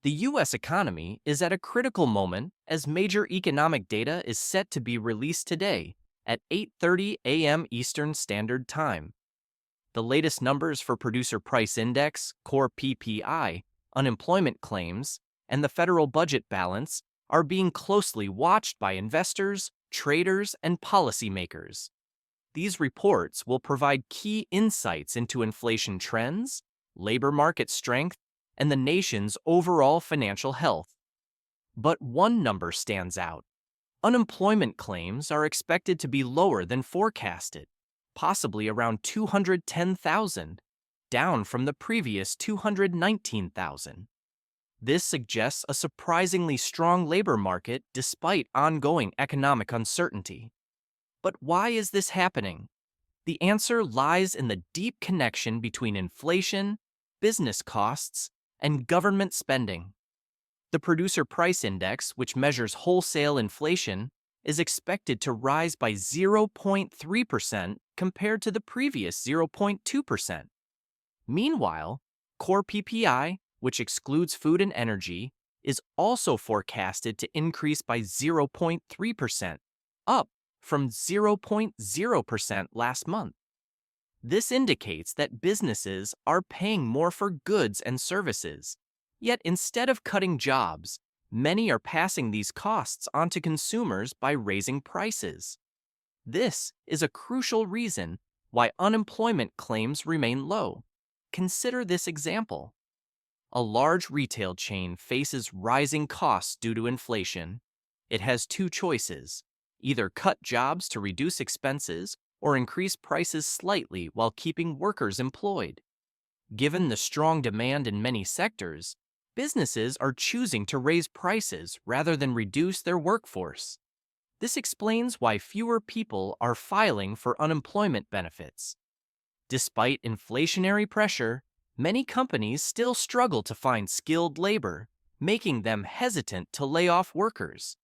The U.S. economy is at a critical moment as major economic data is set to be released today at 8:30 a.m. Eastern Standard Time. The latest numbers for Producer Price Index, core PPI, unemployment claims, and the federal budget balance are being closely watched by investors, traders, and policymakers. These reports will provide key insights into inflation trends, labor market strength, and the nation's overall financial health. But one number stands out. Unemployment claims are expected to be lower than forecasted, possibly around 210,000, down from the previous 219,000. This suggests a surprisingly strong labor market despite ongoing economic uncertainty. But why is this happening? The answer lies in the deep connection between inflation, business costs, and government spending. The Producer Price Index, which measures wholesale inflation, is expected to rise by 0.3% compared to the previous 0.2%. Meanwhile, core PPI, which excludes food and energy, is also forecasted to increase by 0.3%, up from 0.0% last month. This indicates that businesses are paying more for goods and services. Yet instead of cutting jobs, many are passing these costs on to consumers by raising prices. This is a crucial reason why unemployment claims remain low. Consider this example. A large retail chain faces rising costs due to inflation. It has two choices: either cut jobs to reduce expenses or increase prices slightly while keeping workers employed. Given the strong demand in many sectors, businesses are choosing to raise prices rather than reduce their workforce. This explains why fewer people are filing for unemployment benefits. Despite inflationary pressure, many companies still struggle to find skilled labor, making them hesitant to lay off workers.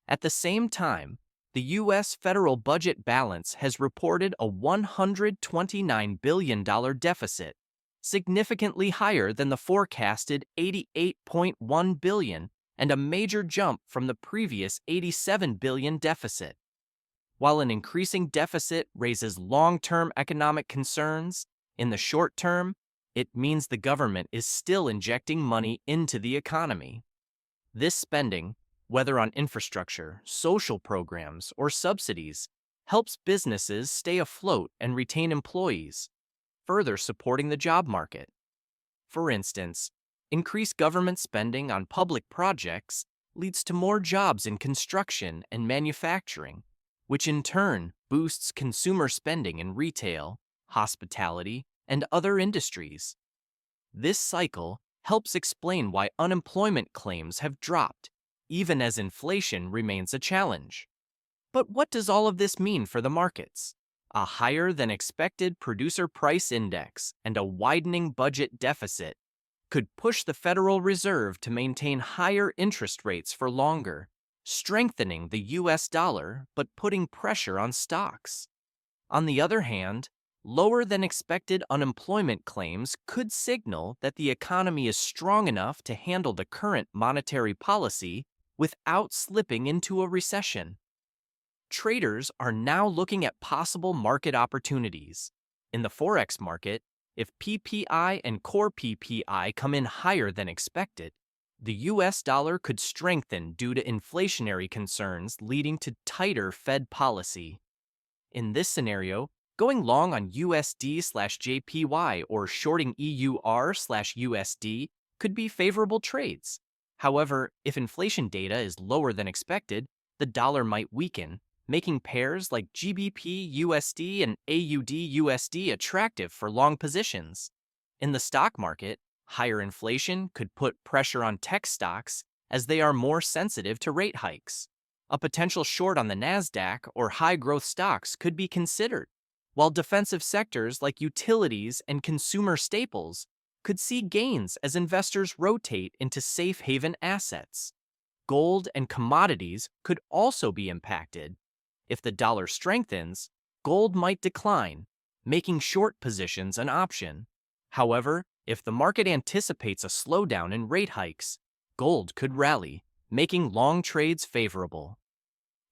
At the same time, the U.S. federal budget balance has reported a $129 billion deficit, significantly higher than the forecasted $88.1 billion and a major jump from the previous $87 billion deficit. While an increasing deficit raises long-term economic concerns, in the short term, it means the government is still injecting money into the economy. This spending, whether on infrastructure, social programs, or subsidies, helps businesses stay afloat and retain employees, further supporting the job market. For instance, increased government spending on public projects leads to more jobs in construction and manufacturing, which in turn boosts consumer spending in retail, hospitality, and other industries. This cycle helps explain why unemployment claims have dropped, even as inflation remains a challenge. But what does all of this mean for the markets? A higher than expected producer price index and a widening budget deficit could push the Federal Reserve to maintain higher interest rates for longer, strengthening the US dollar but putting pressure on stocks. On the other hand, lower than expected unemployment claims could signal that the economy is strong enough to handle the current monetary policy without slipping into a recession. Traders are now looking at possible market opportunities. In the Forex market, if PPI and core PPI come in higher than expected, the US dollar could strengthen due to inflationary concerns leading to tighter Fed policy. In this scenario, going long on USD/JPY or shorting EUR/USD could be favorable trades. However, if inflation data is lower than expected, the dollar might weaken, making pairs like GBP/USD and AUD/USD attractive for long positions. In the stock market, higher inflation could put pressure on tech stocks as they are more sensitive to rate hikes. A potential short on the Nasdaq or high-growth stocks could be considered, while defensive sectors like utilities and consumer staples could see gains as investors rotate into safe haven assets. Gold and commodities could also be impacted. If the dollar strengthens, gold might decline, making short positions an option. However, If the market anticipates a slowdown in rate hikes, gold could rally, making long trades favorable.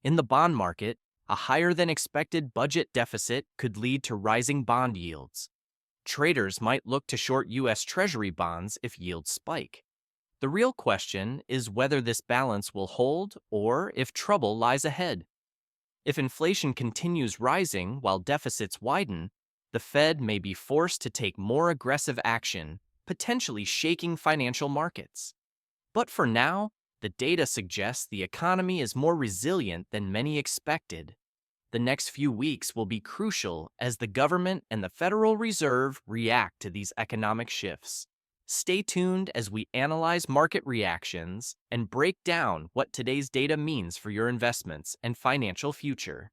In the bond market, a higher than expected budget deficit could lead to rising bond yields. Traders might look to short U.S. Treasury bonds if yields spike. The real question is whether this balance will hold or if trouble lies ahead. If inflation continues rising while deficits widen, the Fed may be forced to take more aggressive action, potentially shaking financial markets. But for now, the data suggests the economy is more resilient than many expected. The next few weeks will be crucial as the government and the Federal Reserve react to these economic shifts. Stay tuned as we analyze market reactions and break down what today's data means for your investments and financial future.